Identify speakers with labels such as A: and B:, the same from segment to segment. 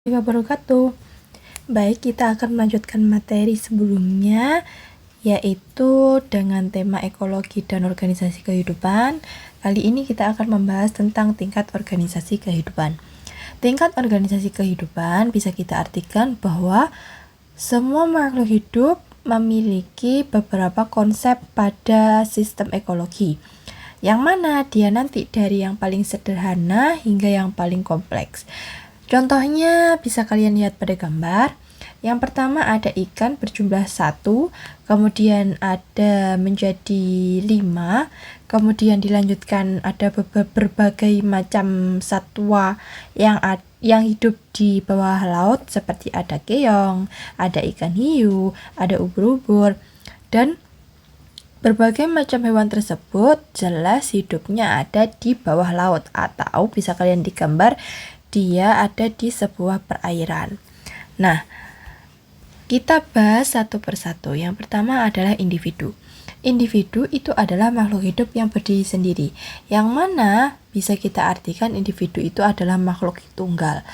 A: Wabarakatuh. Baik, kita akan melanjutkan materi sebelumnya, yaitu dengan tema ekologi dan organisasi kehidupan. Kali ini kita akan membahas tentang tingkat organisasi kehidupan. Tingkat organisasi kehidupan bisa kita artikan bahwa semua makhluk hidup memiliki beberapa konsep pada sistem ekologi, yang mana dia nanti dari yang paling sederhana hingga yang paling kompleks. Contohnya bisa kalian lihat pada gambar. Yang pertama ada ikan berjumlah 1, kemudian ada menjadi 5, kemudian dilanjutkan ada berbagai macam satwa yang hidup di bawah laut seperti ada keong, ada ikan hiu, ada ubur-ubur, dan berbagai macam hewan tersebut jelas hidupnya ada di bawah laut, atau bisa kalian digambar dia ada di sebuah perairan. Nah, kita bahas satu persatu. Yang pertama adalah individu. Individu itu adalah makhluk hidup yang berdiri sendiri, yang mana bisa kita artikan individu itu adalah makhluk tunggal.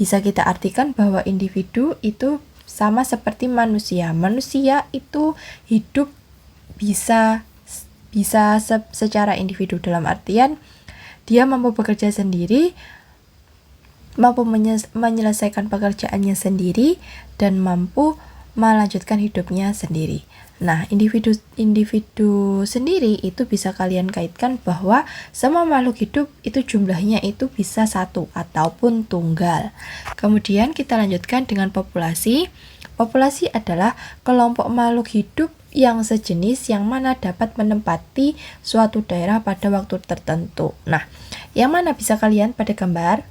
A: Bisa kita artikan bahwa individu itu sama seperti manusia. Manusia itu hidup bisa secara individu, dalam artian dia mampu bekerja sendiri, mampu menyelesaikan pekerjaannya sendiri, dan mampu melanjutkan hidupnya sendiri. Nah, individu sendiri itu bisa kalian kaitkan bahwa semua makhluk hidup itu jumlahnya itu bisa 1 ataupun tunggal. Kemudian kita lanjutkan dengan populasi. Populasi adalah kelompok makhluk hidup yang sejenis yang mana dapat menempati suatu daerah pada waktu tertentu. Nah, yang mana bisa kalian pada gambar?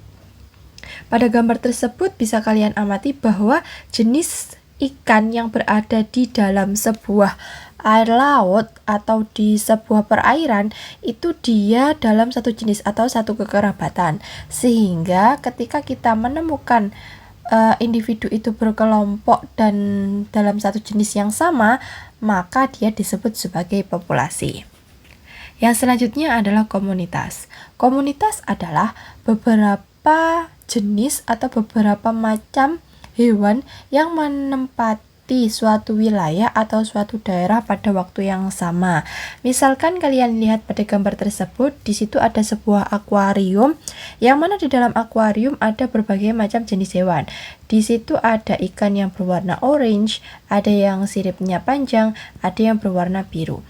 A: Pada gambar tersebut bisa kalian amati bahwa jenis ikan yang berada di dalam sebuah air laut atau di sebuah perairan itu dia dalam satu jenis atau satu kekerabatan. Sehingga ketika kita menemukan individu itu berkelompok dan dalam satu jenis yang sama, maka dia disebut sebagai populasi. Yang selanjutnya adalah komunitas. Komunitas adalah beberapa jenis atau beberapa macam hewan yang menempati suatu wilayah atau suatu daerah pada waktu yang sama. Misalkan kalian lihat pada gambar tersebut, di situ ada sebuah akuarium, yang mana di dalam akuarium ada berbagai macam jenis hewan. Di situ ada ikan yang berwarna orange, ada yang siripnya panjang, ada yang berwarna biru.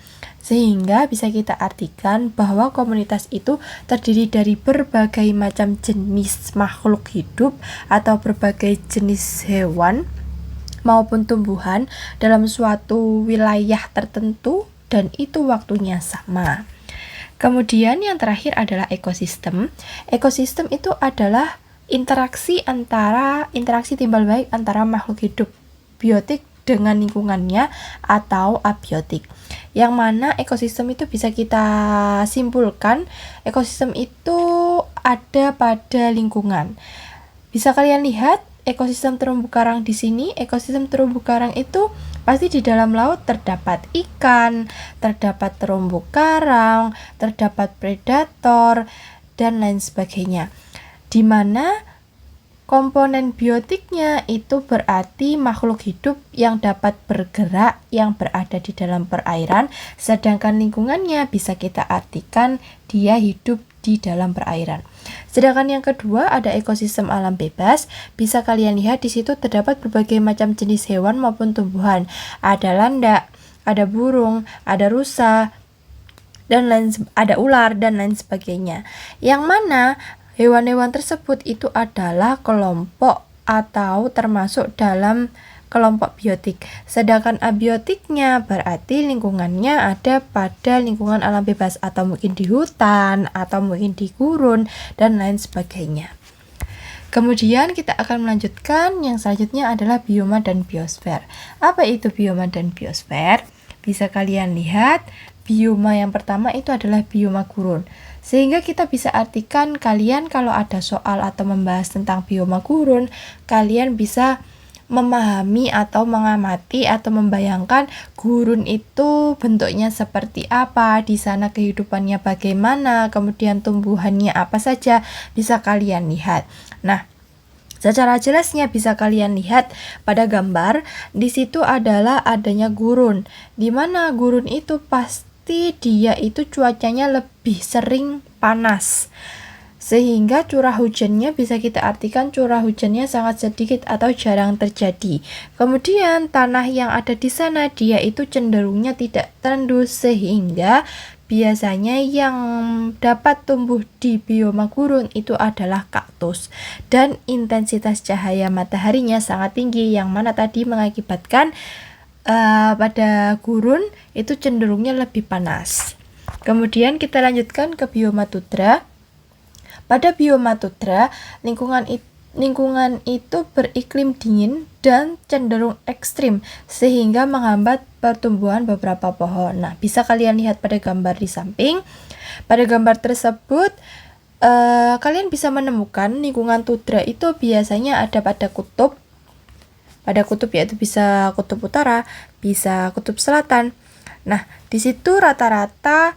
A: Sehingga bisa kita artikan bahwa komunitas itu terdiri dari berbagai macam jenis makhluk hidup atau berbagai jenis hewan maupun tumbuhan dalam suatu wilayah tertentu, dan itu waktunya sama. Kemudian yang terakhir adalah ekosistem. Ekosistem itu adalah interaksi timbal balik antara makhluk hidup biotik dengan lingkungannya atau abiotik. Yang mana ekosistem itu bisa kita simpulkan, ekosistem itu ada pada lingkungan. Bisa kalian lihat ekosistem terumbu karang di sini. Ekosistem terumbu karang itu pasti di dalam laut terdapat ikan, terdapat terumbu karang, terdapat predator, dan lain sebagainya. Di mana komponen biotiknya itu berarti makhluk hidup yang dapat bergerak yang berada di dalam perairan, sedangkan lingkungannya bisa kita artikan dia hidup di dalam perairan. Sedangkan yang kedua ada ekosistem alam bebas. Bisa kalian lihat di situ terdapat berbagai macam jenis hewan maupun tumbuhan. Ada landak, ada burung, ada rusa, dan ada ular dan lain sebagainya. Yang mana hewan-hewan tersebut itu adalah kelompok atau termasuk dalam kelompok biotik. Sedangkan abiotiknya berarti lingkungannya ada pada lingkungan alam bebas, atau mungkin di hutan, atau mungkin di gurun, dan lain sebagainya. Kemudian kita akan melanjutkan yang selanjutnya adalah bioma dan biosfer. Apa itu bioma dan biosfer? Bisa kalian lihat, bioma yang pertama itu adalah bioma gurun. Sehingga kita bisa artikan kalian kalau ada soal atau membahas tentang bioma gurun, kalian bisa memahami atau mengamati atau membayangkan gurun itu bentuknya seperti apa, di sana kehidupannya bagaimana, kemudian tumbuhannya apa saja, bisa kalian lihat. Nah, Secara jelasnya bisa kalian lihat pada gambar, di situ adalah adanya gurun. Di mana gurun itu pasti dia itu cuacanya lebih sering panas. Sehingga curah hujannya bisa kita artikan curah hujannya sangat sedikit atau jarang terjadi. Kemudian tanah yang ada di sana dia itu cenderungnya tidak tandus, sehingga biasanya yang dapat tumbuh di bioma gurun itu adalah kaktus. Dan intensitas cahaya mataharinya sangat tinggi, yang mana tadi mengakibatkan pada gurun itu cenderungnya lebih panas. Kemudian kita lanjutkan ke bioma tundra. Pada bioma tundra, lingkungan itu beriklim dingin dan cenderung ekstrim, sehingga menghambat pertumbuhan beberapa pohon. Nah, bisa kalian lihat pada gambar di samping. Pada gambar tersebut, kalian bisa menemukan lingkungan tundra itu biasanya ada pada kutub. Pada kutub yaitu bisa kutub utara, bisa kutub selatan. Nah, di situ rata-rata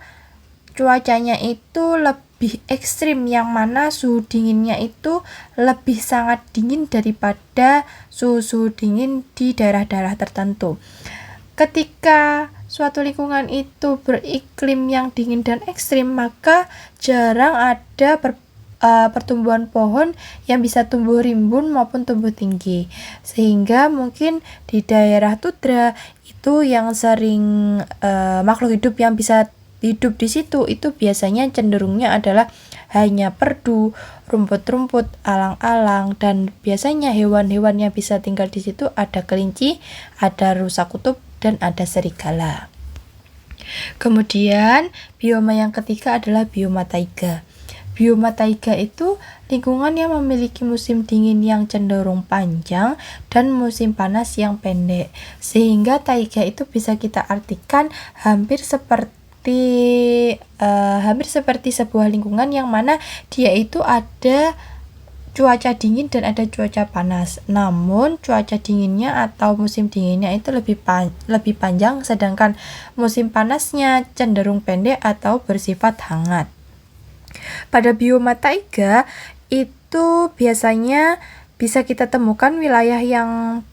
A: cuacanya itu lebih ekstrim, yang mana suhu dinginnya itu lebih sangat dingin daripada suhu dingin di daerah-daerah tertentu. Ketika suatu lingkungan itu beriklim yang dingin dan ekstrim, maka jarang ada pertumbuhan pohon yang bisa tumbuh rimbun maupun tumbuh tinggi. Sehingga mungkin di daerah tundra itu yang sering makhluk hidup yang bisa hidup di situ itu biasanya cenderungnya adalah hanya perdu, rumput-rumput, alang-alang, dan biasanya hewan-hewan yang bisa tinggal di situ ada kelinci, ada rusa kutub, dan ada serigala. Kemudian bioma yang ketiga adalah bioma taiga. Bioma taiga itu lingkungan yang memiliki musim dingin yang cenderung panjang dan musim panas yang pendek. Sehingga taiga itu bisa kita artikan hampir seperti sebuah lingkungan yang mana dia itu ada cuaca dingin dan ada cuaca panas. Namun cuaca dinginnya atau musim dinginnya itu lebih panjang, sedangkan musim panasnya cenderung pendek atau bersifat hangat. Pada bioma taiga itu biasanya bisa kita temukan wilayah yang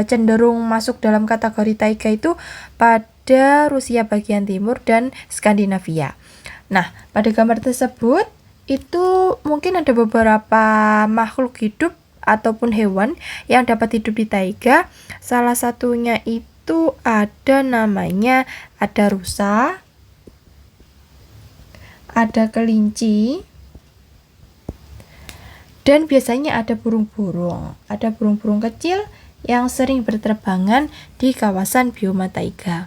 A: cenderung masuk dalam kategori taiga itu pada Rusia bagian timur dan Skandinavia. Nah, pada gambar tersebut itu mungkin ada beberapa makhluk hidup ataupun hewan yang dapat hidup di taiga. Salah satunya itu ada rusa, ada kelinci, dan biasanya ada burung-burung. Ada burung-burung kecil yang sering berterbangan di kawasan bioma taiga.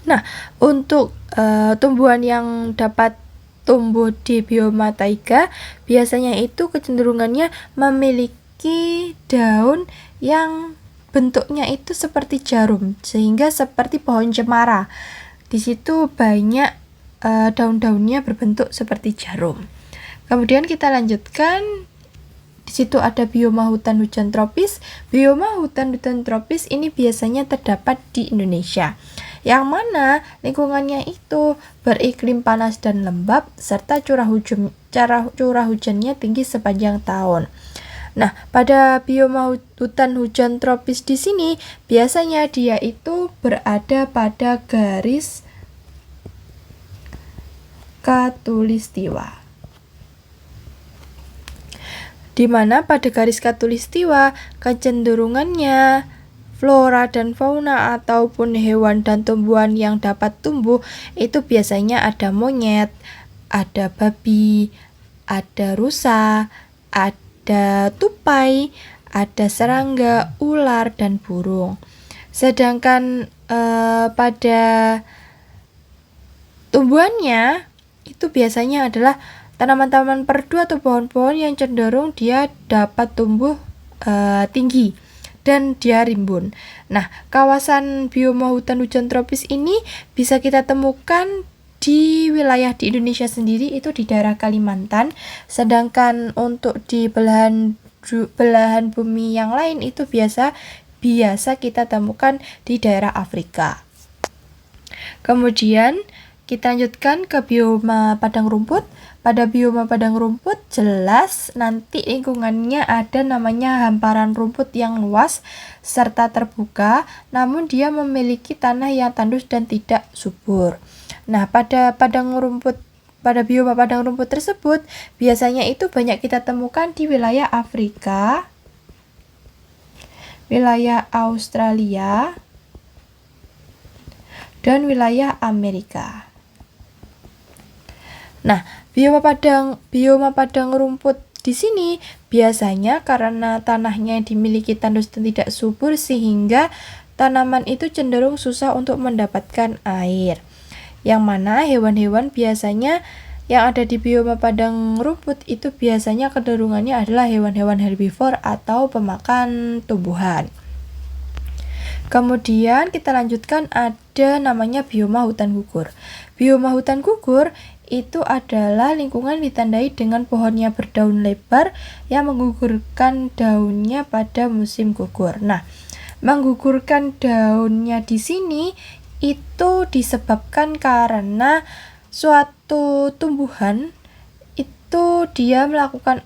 A: Nah, untuk tumbuhan yang dapat tumbuh di bioma taiga biasanya itu kecenderungannya memiliki daun yang bentuknya itu seperti jarum, sehingga seperti pohon cemara. Di situ banyak daun-daunnya berbentuk seperti jarum. Kemudian kita lanjutkan. Di situ ada bioma hutan hujan tropis. Bioma hutan tropis ini biasanya terdapat di Indonesia, yang mana lingkungannya itu beriklim panas dan lembab, serta curah hujannya tinggi sepanjang tahun. Nah, pada bioma hutan hujan tropis di sini biasanya dia itu berada pada garis khatulistiwa, di mana pada garis khatulistiwa kecenderungannya flora dan fauna ataupun hewan dan tumbuhan yang dapat tumbuh itu biasanya ada monyet, ada babi, ada rusa, ada tupai, ada serangga, ular, dan burung. Sedangkan pada tumbuhannya itu biasanya adalah tanaman-tanaman perdu atau pohon-pohon yang cenderung dia dapat tumbuh tinggi dan dia rimbun. Nah, kawasan bioma hutan hujan tropis ini bisa kita temukan di wilayah di Indonesia sendiri itu di daerah Kalimantan, sedangkan untuk di belahan bumi yang lain itu biasa kita temukan di daerah Afrika. Kemudian kita lanjutkan ke bioma padang rumput. Pada bioma padang rumput jelas nanti lingkungannya ada namanya hamparan rumput yang luas serta terbuka, namun dia memiliki tanah yang tandus dan tidak subur. Nah, pada bioma padang rumput tersebut biasanya itu banyak kita temukan di wilayah Afrika, wilayah Australia, dan wilayah Amerika. Nah, bioma padang rumput di sini biasanya karena tanahnya dimiliki tandus dan tidak subur sehingga tanaman itu cenderung susah untuk mendapatkan air. Yang mana hewan-hewan biasanya yang ada di bioma padang rumput itu biasanya kecenderungannya adalah hewan-hewan herbivor atau pemakan tumbuhan. Kemudian kita lanjutkan ada namanya bioma hutan gugur. Bioma hutan gugur itu adalah lingkungan ditandai dengan pohonnya berdaun lebar yang menggugurkan daunnya pada musim gugur. Nah, menggugurkan daunnya di sini itu disebabkan karena suatu tumbuhan itu dia melakukan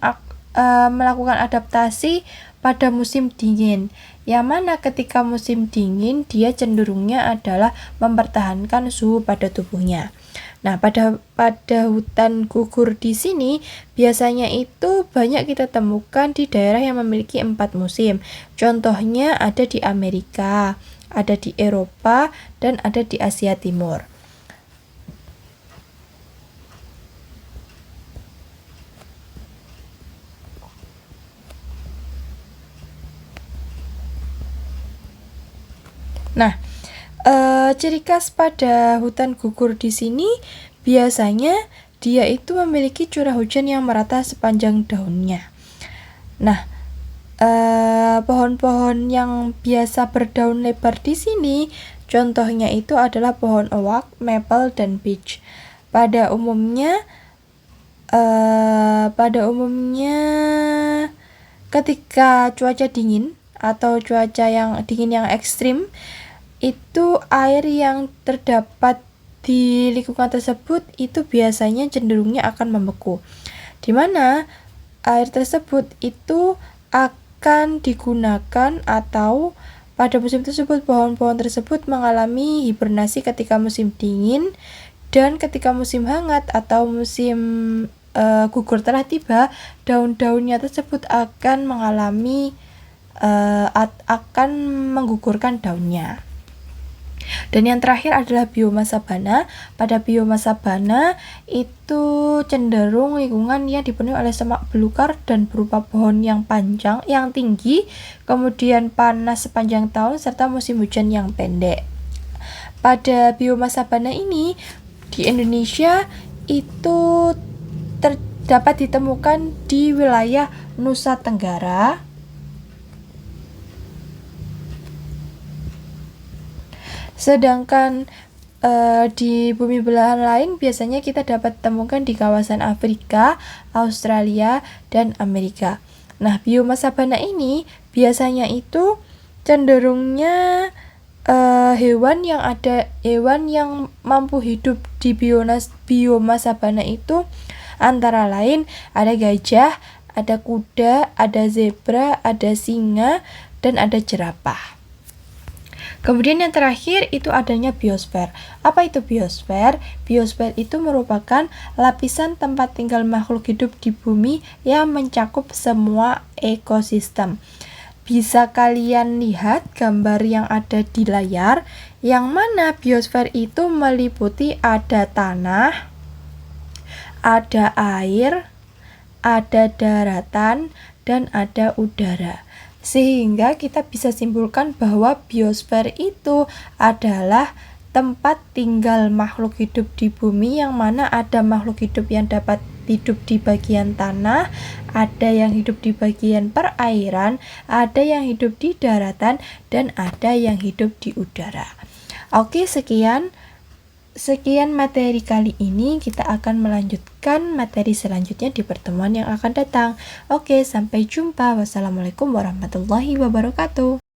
A: adaptasi pada musim dingin. Yang mana ketika musim dingin dia cenderungnya adalah mempertahankan suhu pada tubuhnya. Nah, pada hutan gugur di sini biasanya itu banyak kita temukan di daerah yang memiliki 4 musim. Contohnya ada di Amerika, ada di Eropa, dan ada di Asia Timur. Nah, ciri khas pada hutan gugur di sini biasanya dia itu memiliki curah hujan yang merata sepanjang daunnya. Nah, pohon-pohon yang biasa berdaun lebar di sini contohnya itu adalah pohon oak, maple, dan beech. Pada umumnya ketika cuaca dingin atau cuaca yang dingin yang ekstrim, itu air yang terdapat di lingkungan tersebut itu biasanya cenderungnya akan membeku, di mana air tersebut itu akan digunakan atau pada musim tersebut pohon-pohon tersebut mengalami hibernasi ketika musim dingin, dan ketika musim hangat atau musim gugur telah tiba, daun-daunnya tersebut akan menggugurkan daunnya. Dan yang terakhir adalah bioma sabana. Pada bioma sabana itu cenderung lingkungan yang dipenuhi oleh semak belukar dan berupa pohon yang panjang, yang tinggi, kemudian panas sepanjang tahun serta musim hujan yang pendek. Pada bioma sabana ini di Indonesia itu dapat ditemukan di wilayah Nusa Tenggara, sedangkan di bumi belahan lain biasanya kita dapat temukan di kawasan Afrika, Australia, dan Amerika. Nah, bioma sabana ini biasanya itu cenderungnya hewan yang mampu hidup di bioma sabana itu antara lain ada gajah, ada kuda, ada zebra, ada singa, dan ada jerapah. Kemudian yang terakhir itu adanya biosfer. Apa itu biosfer? Biosfer itu merupakan lapisan tempat tinggal makhluk hidup di bumi yang mencakup semua ekosistem. Bisa kalian lihat gambar yang ada di layar, yang mana biosfer itu meliputi ada tanah, ada air, ada daratan, dan ada udara. Sehingga kita bisa simpulkan bahwa biosfer itu adalah tempat tinggal makhluk hidup di bumi, yang mana ada makhluk hidup yang dapat hidup di bagian tanah, ada yang hidup di bagian perairan, ada yang hidup di daratan, dan ada yang hidup di udara. Oke, sekian materi kali ini. Kita akan melanjutkan materi selanjutnya di pertemuan yang akan datang. Oke, sampai jumpa. Wassalamualaikum warahmatullahi wabarakatuh.